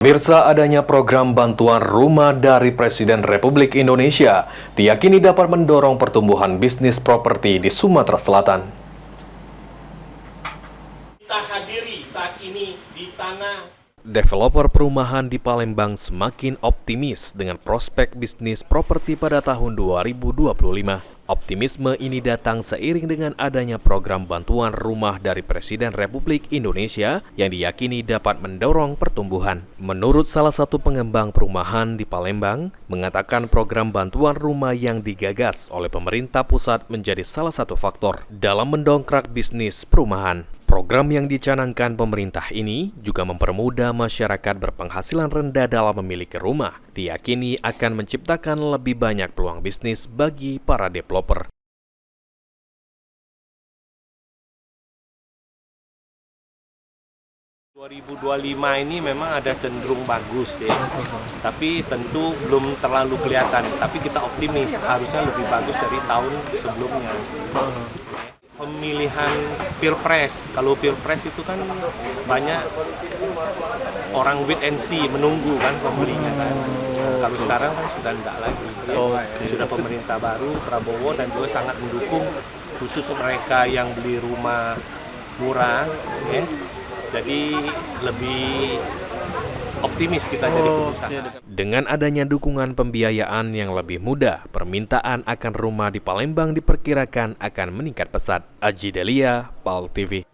Pemirsa, adanya program bantuan rumah dari Presiden Republik Indonesia diyakini dapat mendorong pertumbuhan bisnis properti di Sumatera Selatan. Kita hadiri saat ini di tanah. Developer perumahan di Palembang semakin optimis dengan prospek bisnis properti pada tahun 2025. Optimisme ini datang seiring dengan adanya program bantuan rumah dari Presiden Republik Indonesia yang diyakini dapat mendorong pertumbuhan. Menurut salah satu pengembang perumahan di Palembang, mengatakan program bantuan rumah yang digagas oleh pemerintah pusat menjadi salah satu faktor dalam mendongkrak bisnis perumahan. Program yang dicanangkan pemerintah ini juga mempermudah masyarakat berpenghasilan rendah dalam memiliki rumah. Diyakini akan menciptakan lebih banyak peluang bisnis bagi para developer. Ini memang ada cenderung bagus ya, tapi tentu belum terlalu kelihatan. Tapi kita optimis harusnya lebih bagus dari tahun sebelumnya. Pemilihan pilpres, kalau pilpres itu kan banyak orang wait and see, menunggu kan pembelinya kan. Kalau sekarang kan sudah tidak lagi, sudah pemerintah baru, Prabowo, dan juga sangat mendukung khusus mereka yang beli rumah murah, ya. Jadi lebih optimis kita jadi pengusaha. Dengan adanya dukungan pembiayaan yang lebih mudah, permintaan akan rumah di Palembang diperkirakan akan meningkat pesat. Aji Delia, PAL TV.